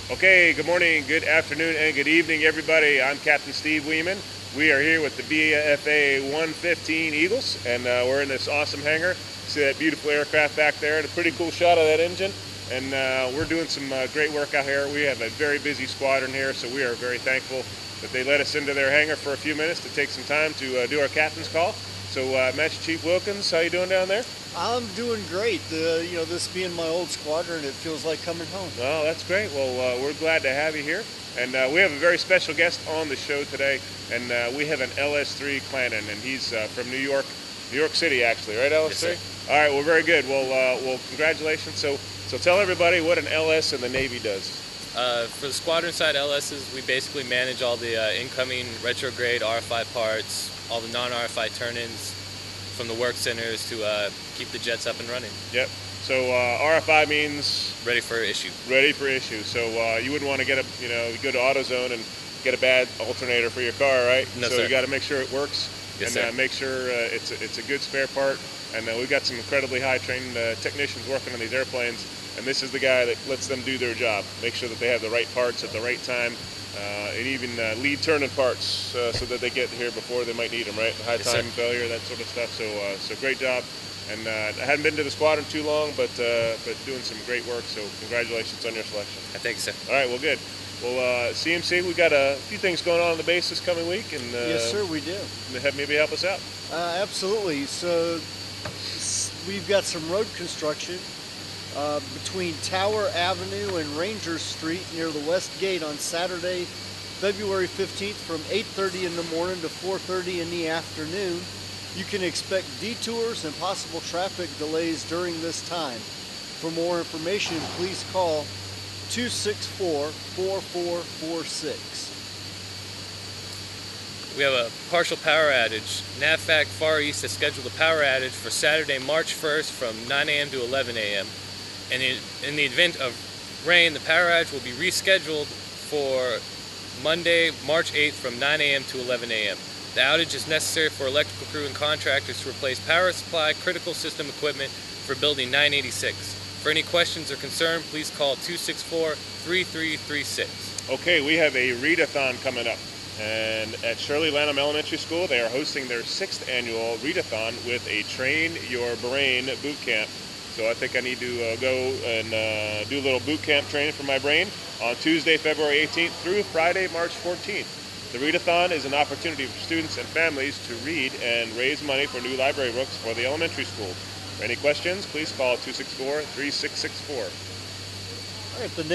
Okay, good morning, good afternoon, and good evening, everybody. I'm Captain Steve Weeman. We are here with the VFA 115 Eagles, and we're in this awesome hangar. See that beautiful aircraft back there, and a pretty cool shot of that engine. And we're doing some great work out here. We have a very busy squadron here, so we are very thankful that they let us into their hangar for a few minutes to take some time to do our captain's call. So, Master Chief Wilkins, how you doing down there? I'm doing great. This being my old squadron, it feels like coming home. Well, that's great. Well, we're glad to have you here. And we have a very special guest on the show today. And we have an LS3 Clanin, and he's from New York City, actually, right, LS3? Yes, sir. All right, well, very good. Well, congratulations. So tell everybody what an LS in the Navy does. For the squadron side LSs, we basically manage all the incoming retrograde RFI parts, all the non-RFI turn-ins from the work centers to keep the jets up and running. Yep. So RFI means ready for issue. Ready for issue. So you wouldn't want to get you go to AutoZone and get a bad alternator for your car, right? No, so sir. you got to make sure it works, Yes, and sir. make sure it's a good spare part. And we've got some incredibly high trained technicians working on these airplanes, and this is the guy that lets them do their job. Make sure that they have the right parts at the right time, and even lead turning parts so that they get here before they might need them, right? High Yes, time sir. failure, that sort of stuff. So great job. And I hadn't been to the squadron too long, but doing some great work. So congratulations on your selection. Thank you, sir. All right, well, good. Well, CMC, we got a few things going on the base this coming week, and Yes, sir, we do. Maybe help us out. Absolutely. So we've got some road construction between Tower Avenue and Ranger Street near the West Gate on Saturday, February 15th from 8:30 in the morning to 4:30 in the afternoon. You can expect detours and possible traffic delays during this time. For more information, please call 264-4446. We have a partial power outage. NAVFAC Far East has scheduled a power outage for Saturday, March 1st from 9 a.m. to 11 a.m. And in the event of rain, the power outage will be rescheduled for Monday, March 8th from 9 a.m. to 11 a.m. The outage is necessary for electrical crew and contractors to replace power supply, critical system equipment for Building 986. For any questions or concern, please call 264-3336. Okay, we have a readathon coming up. And at Shirley Lanham Elementary School, they are hosting their 6th annual readathon with a Train Your Brain boot camp. So I think I need to go and do a little boot camp training for my brain on Tuesday, February 18th through Friday, March 14th. The readathon is an opportunity for students and families to read and raise money for new library books for the elementary school. For any questions, please call 264-3664. All right, the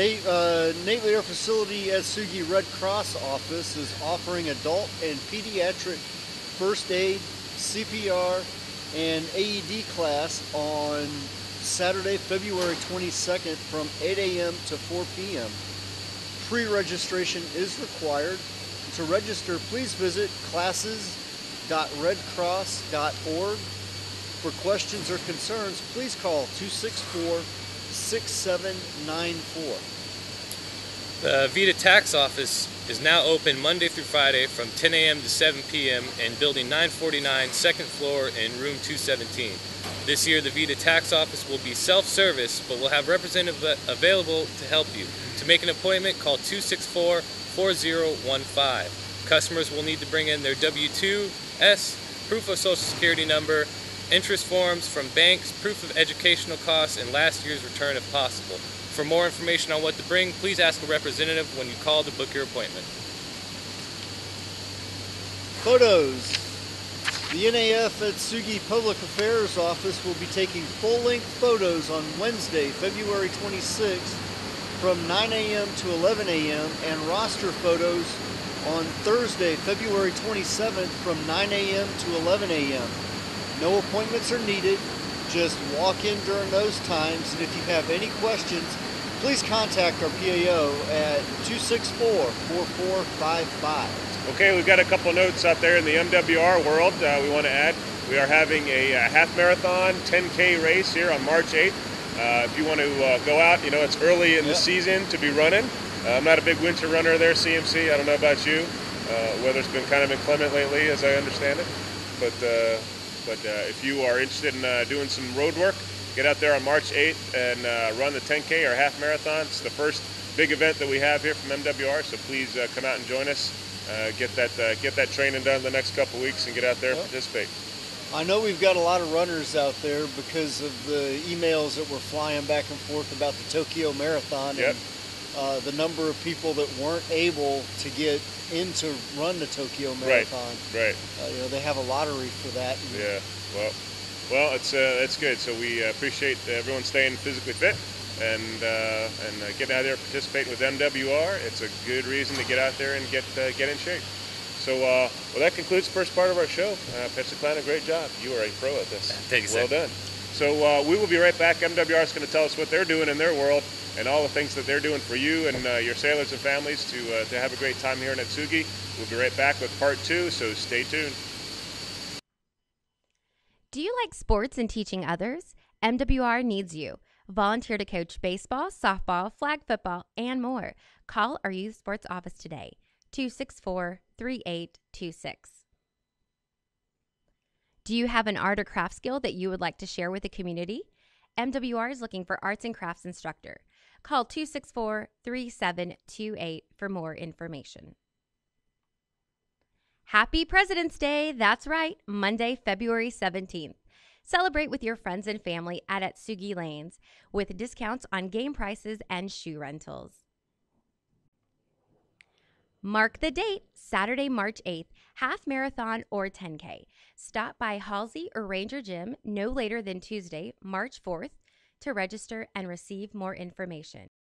Naval Air Facility Atsugi Red Cross office is offering adult and pediatric first aid, CPR, and AED class on Saturday, February 22nd from 8 a.m. to 4 p.m. Pre-registration is required. To register, please visit classes.redcross.org. For questions or concerns, please call 264-6794. The Vita Tax Office is now open Monday through Friday from 10 a.m. to 7 p.m. in Building 949, second floor in Room 217. This year, the Vita Tax Office will be self-service, but will have representatives available to help you. To make an appointment, call 264-4015. Customers will need to bring in their W-2s, proof of Social Security number, interest forms from banks, proof of educational costs, and last year's return if possible. For more information on what to bring, please ask a representative when you call to book your appointment. Photos. The NAF Atsugi Public Affairs Office will be taking full-length photos on Wednesday, February 26th from 9 a.m. to 11 a.m. and roster photos on Thursday, February 27th from 9 a.m. to 11 a.m. No appointments are needed. Just walk in during those times, and if you have any questions, please contact our PAO at 264-4455. Okay, we've got a couple notes out there in the MWR world we want to add. We are having a half marathon 10K race here on March 8th. If you want to go out, it's early in the season to be running. I'm not a big winter runner there, CMC. I don't know about you. Weather's been kind of inclement lately, as I understand it. But if you are interested in doing some road work, get out there on March 8th and run the 10K or half marathon. It's the first big event that we have here from MWR. So please come out and join us. Get that training done the next couple weeks and get out there and participate. I know we've got a lot of runners out there because of the emails that were flying back and forth about the Tokyo Marathon. Yep. And the number of people that weren't able to get in to run the Tokyo Marathon. Right. They have a lottery for that. Yeah. Well, it's good. So we appreciate everyone staying physically fit and getting out there and participating with MWR. It's a good reason to get out there and get in shape. So, that concludes the first part of our show. Mr. Clanin, great job. You are a pro at this. Thank you, well sir. done. So we will be right back. MWR is going to tell us what they're doing in their world and all the things that they're doing for you and your sailors and families to have a great time here in Atsugi. We'll be right back with part 2, so stay tuned. Do you like sports and teaching others? MWR needs you. Volunteer to coach baseball, softball, flag football, and more. Call our youth sports office today, 264-3826. Do you have an art or craft skill that you would like to share with the community? MWR is looking for arts and crafts instructor. Call 264-3728 for more information. Happy President's Day! That's right, Monday, February 17th. Celebrate with your friends and family at Atsugi Lanes with discounts on game prices and shoe rentals. Mark the date, Saturday, March 8th, half marathon or 10K. Stop by Halsey or Ranger Gym no later than Tuesday, March 4th to register and receive more information.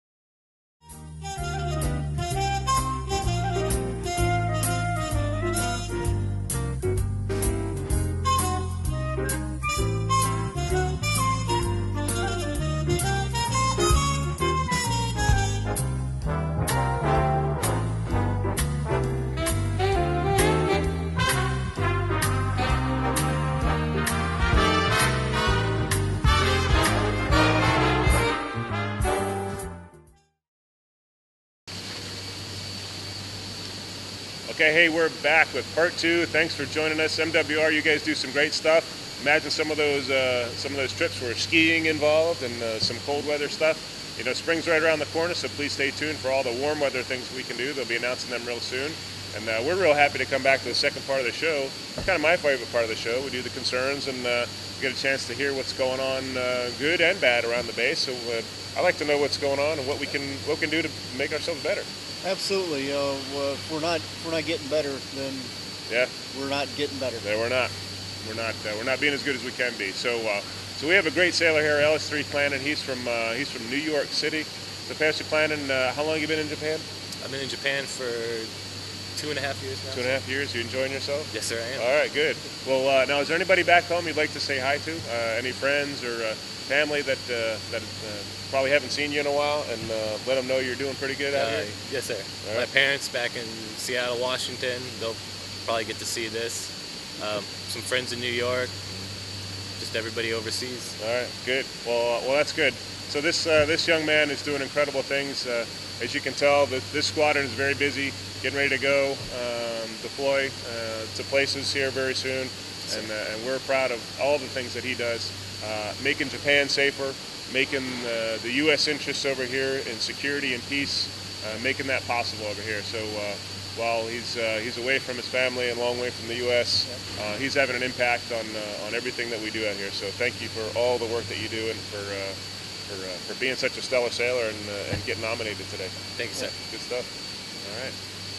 Okay, hey, we're back with part 2. Thanks for joining us. MWR, you guys do some great stuff. Imagine some of those trips where skiing involved and some cold weather stuff. You know, spring's right around the corner, so please stay tuned for all the warm weather things we can do. They'll be announcing them real soon. And we're real happy to come back to the second part of the show. It's kind of my favorite part of the show. We do the concerns and get a chance to hear what's going on, good and bad, around the base. So I like to know what's going on and what we can do to make ourselves better. Absolutely. If we're not getting better, then we're not getting better. No, we're not. We're not being as good as we can be. So we have a great sailor here, LS3 Clanin. He's from New York City. So Pastor Clanin, how long have you been in Japan? I've been in Japan for 2.5 years now. 2.5 years. You enjoying yourself? Yes, sir, I am. All right, good. Well, now is there anybody back home you'd like to say hi to? Any friends or family that probably haven't seen you in a while, and let them know you're doing pretty good out here? Yes, sir. All My right. parents back in Seattle, Washington, they'll probably get to see this. Some friends in New York, just everybody overseas. All right, good. Well, that's good. So this young man is doing incredible things. As you can tell, this squadron is very busy, getting ready to go deploy to places here very soon, and we're proud of all the things that he does, making Japan safer, making the U.S. interests over here in security and peace, making that possible over here. So while he's away from his family and a long way from the U.S., he's having an impact on everything that we do out here. So thank you for all the work that you do and for being such a stellar sailor and getting nominated today. Thank you, sir. Good stuff. All right.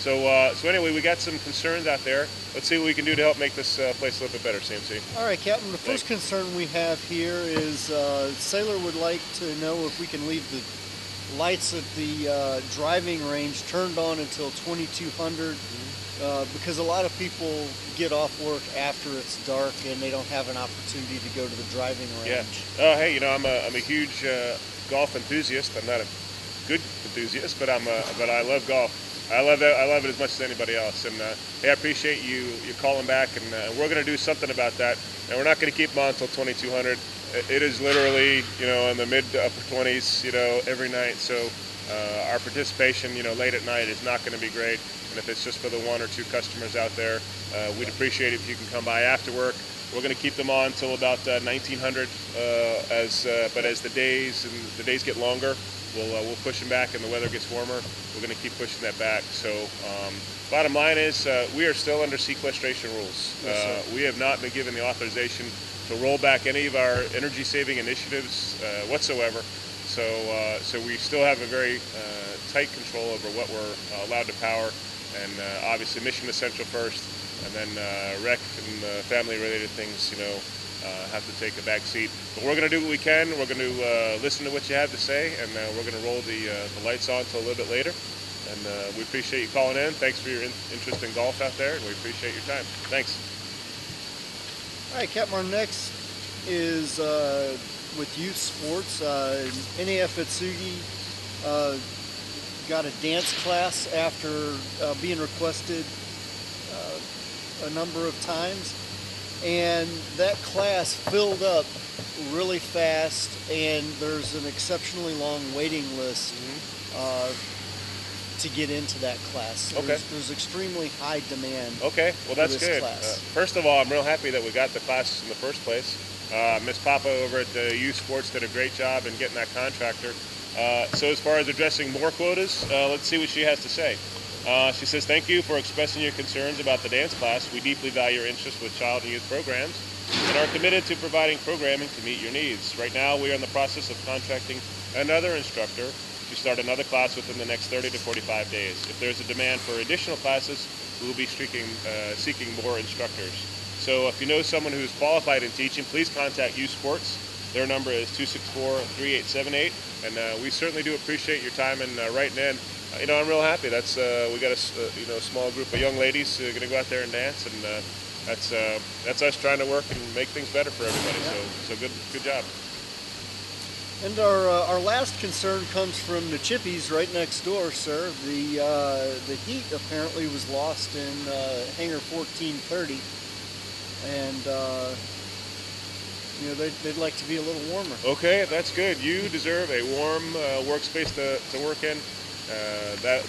So anyway, we got some concerns out there. Let's see what we can do to help make this place a little bit better, CMC. All right, Captain. The first concern we have here is sailor would like to know if we can leave the lights at the driving range turned on until 2200, because a lot of people get off work after it's dark and they don't have an opportunity to go to the driving range. Yeah. Oh, hey, I'm a huge golf enthusiast. I'm not a good enthusiast, but I love golf. I love it as much as anybody else. And hey, I appreciate you calling back, and we're going to do something about that. And we're not going to keep them on until 2200. It is literally, in the mid to upper 20s, every night. So our participation, late at night is not going to be great. And if it's just for the 1 or 2 customers out there, we'd appreciate it if you can come by after work. We're going to keep them on until about 1900. But as the days get longer, we'll push them back, and the weather gets warmer. We're going to keep pushing that back. So bottom line is we are still under sequestration rules. Yes, we have not been given the authorization to roll back any of our energy-saving initiatives whatsoever. So we still have a very tight control over what we're allowed to power, and obviously mission essential first, and then rec and family-related things, have to take a back seat. But we're going to do what we can. We're going to listen to what you have to say, and we're going to roll the lights on until a little bit later. And we appreciate you calling in. Thanks for your interest in golf out there, and we appreciate your time. Thanks. All right, Captain, next is with youth sports. NAF Atsugi got a dance class after being requested a number of times, and that class filled up really fast, and there's an exceptionally long waiting list to get into that class. There's extremely high demand. Okay, well that's good. Class. First of all, I'm real happy that we got the classes in the first place. Miss Papa over at the Youth Sports did a great job in getting that contractor. So as far as addressing more quotas, let's see what she has to say. She says, thank you for expressing your concerns about the dance class. We deeply value your interest with child and youth programs and are committed to providing programming to meet your needs. Right now, we are in the process of contracting another instructor to start another class within the next 30 to 45 days. If there's a demand for additional classes, we will be seeking more instructors. So if you know someone who's qualified in teaching, please contact Youth Sports. Their number is 264-3878, and we certainly do appreciate your time and writing in. I'm real happy. That's we got a small group of young ladies going to go out there and dance, and that's us trying to work and make things better for everybody. So good job. And our last concern comes from the Chippies right next door, sir. The heat apparently was lost in hangar 1430, and they'd like to be a little warmer. Okay, that's good. You deserve a warm workspace to work in.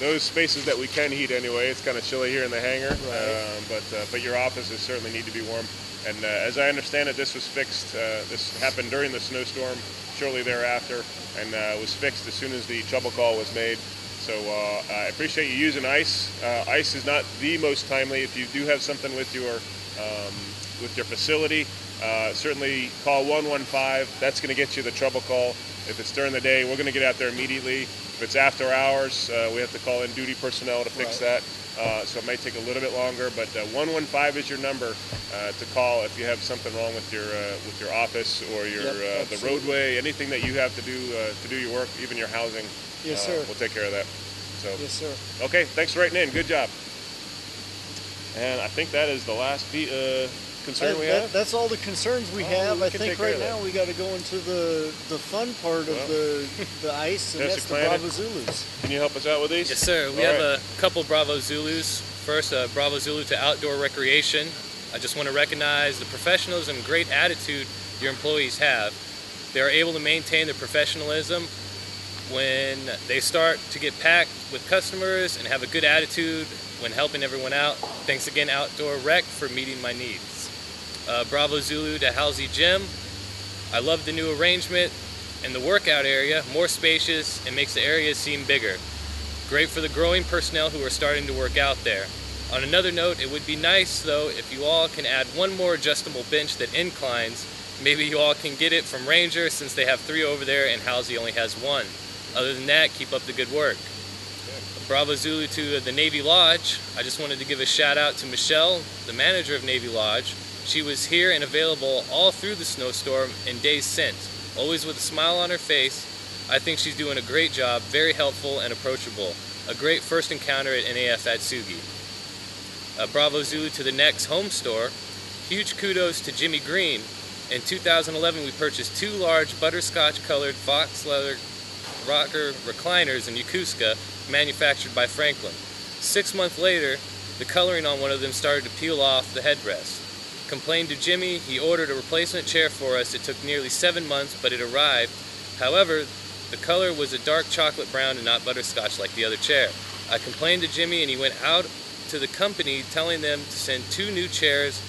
Those spaces that we can heat anyway. It's kind of chilly here in the hangar, right. But your offices certainly need to be warm. And as I understand it, this was fixed. This happened during the snowstorm, shortly thereafter, and was fixed as soon as the trouble call was made. So I appreciate you using ice. Ice is not the most timely. If you do have something with your facility, certainly call 115. That's going to get you the trouble call. If it's during the day, we're going to get out there immediately. If it's after hours, we have to call in duty personnel to fix that. So it might take a little bit longer, but 115 is your number to call if you have something wrong with your office or the roadway, anything that you have to do your work, even your housing. Yes, sir. We'll take care of that. So. Yes, sir. Okay, thanks for writing in. Good job. And I think that is the last concern we have. That's all the concerns we have. I think right now we got to go into the fun part of the ice, and that's the Bravo Zulus. Can you help us out with these? Yes, sir. We have a couple Bravo Zulus. First, Bravo Zulu to outdoor recreation. I just want to recognize the professionalism and great attitude your employees have. They are able to maintain their professionalism when they start to get packed with customers and have a good attitude when helping everyone out. Thanks again, Outdoor Rec, for meeting my needs. Bravo Zulu to Halsey Gym. I love the new arrangement and the workout area, more spacious, and makes the area seem bigger. Great for the growing personnel who are starting to work out there. On another note, it would be nice though if you all can add one more adjustable bench that inclines. Maybe you all can get it from Ranger since they have 3 over there and Halsey only has 1. Other than that, keep up the good work. Bravo Zulu to the Navy Lodge. I just wanted to give a shout out to Michelle, the manager of Navy Lodge. She was here and available all through the snowstorm and days since, always with a smile on her face. I think she's doing a great job, very helpful and approachable. A great first encounter at NAF Atsugi. Bravo Zulu to the next home store. Huge kudos to Jimmy Green. In 2011, we purchased 2 large butterscotch-colored Fox leather rocker recliners in Yokosuka, manufactured by Franklin. 6 months later, the coloring on one of them started to peel off the headrest. Complained to Jimmy, he ordered a replacement chair for us. It took nearly 7 months, but it arrived. However, the color was a dark chocolate brown and not butterscotch like the other chair. I complained to Jimmy and he went out to the company telling them to send 2 new chairs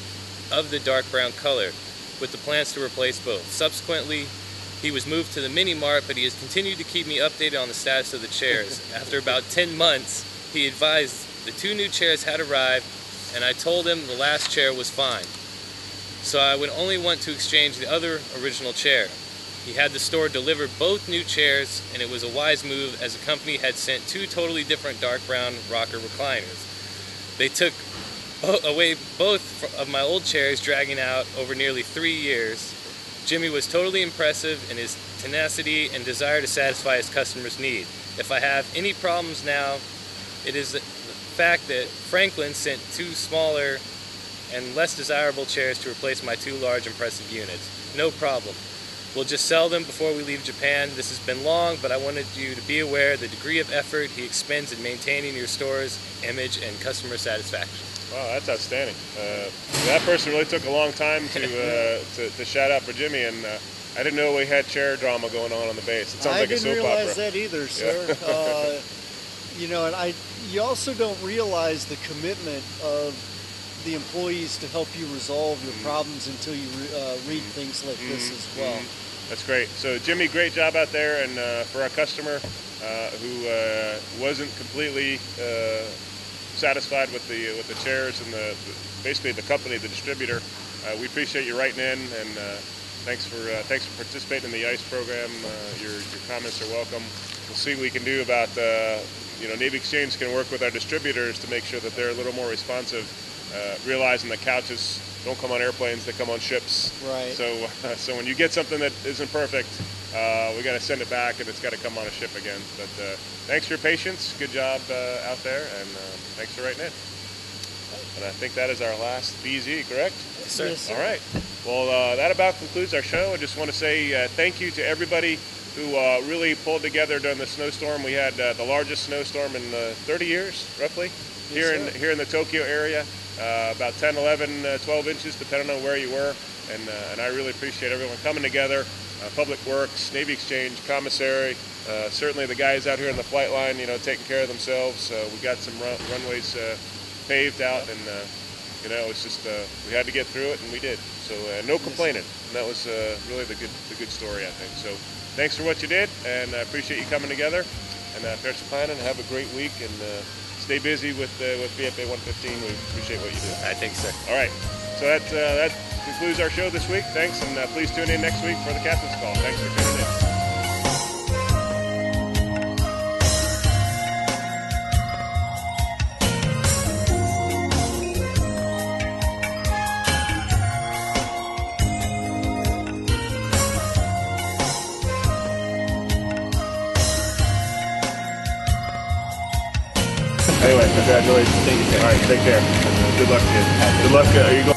of the dark brown color with the plans to replace both. Subsequently, He was moved to the mini mart, but he has continued to keep me updated on the status of the chairs. After about 10 months, he advised the 2 new chairs had arrived, and I told him the last chair was fine. So I would only want to exchange the other original chair. He had the store deliver both new chairs, and it was a wise move as the company had sent 2 totally different dark brown rocker recliners. They took away both of my old chairs, dragging out over nearly 3 years. Jimmy was totally impressive in his tenacity and desire to satisfy his customers' need. If I have any problems now, it is the fact that Franklin sent 2 smaller and less desirable chairs to replace my 2 large impressive units. No problem. We'll just sell them before we leave Japan. This has been long, but I wanted you to be aware of the degree of effort he expends in maintaining your store's image and customer satisfaction. Wow, that's outstanding. That person really took a long time to shout out for Jimmy, and I didn't know we had chair drama going on the base. It sounds like a soap opera. I didn't realize that either, sir. Yeah. You know, and you also don't realize the commitment of the employees to help you resolve your problems until you read things like this as well. That's great. So Jimmy, great job out there, and for our customer who wasn't completely satisfied with the chairs and basically the company, the distributor, we appreciate you writing in, and thanks for participating in the ICE program. Your comments are welcome. We'll see what we can do about Navy Exchange can work with our distributors to make sure that they're a little more responsive, realizing that couches don't come on airplanes, they come on ships. Right. So when you get something that isn't perfect, we got to send it back, and it's got to come on a ship again. But thanks for your patience. Good job out there, and thanks for writing in. And I think that is our last BZ, correct? Yes, sir. Yes, sir. All right. Well, that about concludes our show. I just want to say thank you to everybody who really pulled together during the snowstorm. We had the largest snowstorm in 30 years, roughly, here in the Tokyo area. About 10, 11, 12 inches, depending on where you were. And I really appreciate everyone coming together. Public Works, Navy Exchange, Commissary, certainly the guys out here in the flight line, taking care of themselves. We got some runways paved out, and it's just we had to get through it, and we did. So no complaining. And that was really the good story, I think. So thanks for what you did, and I appreciate you coming together. And thanks for planning. Have a great week, and stay busy with VFA 115. We appreciate what you do. I think so. All right. So that concludes our show this week. Thanks, and please tune in next week for the Captain's Call. Thanks for tuning in. Anyway, congratulations. Thank you, sir. All right, take care. Good luck to you. Good luck. Are you going?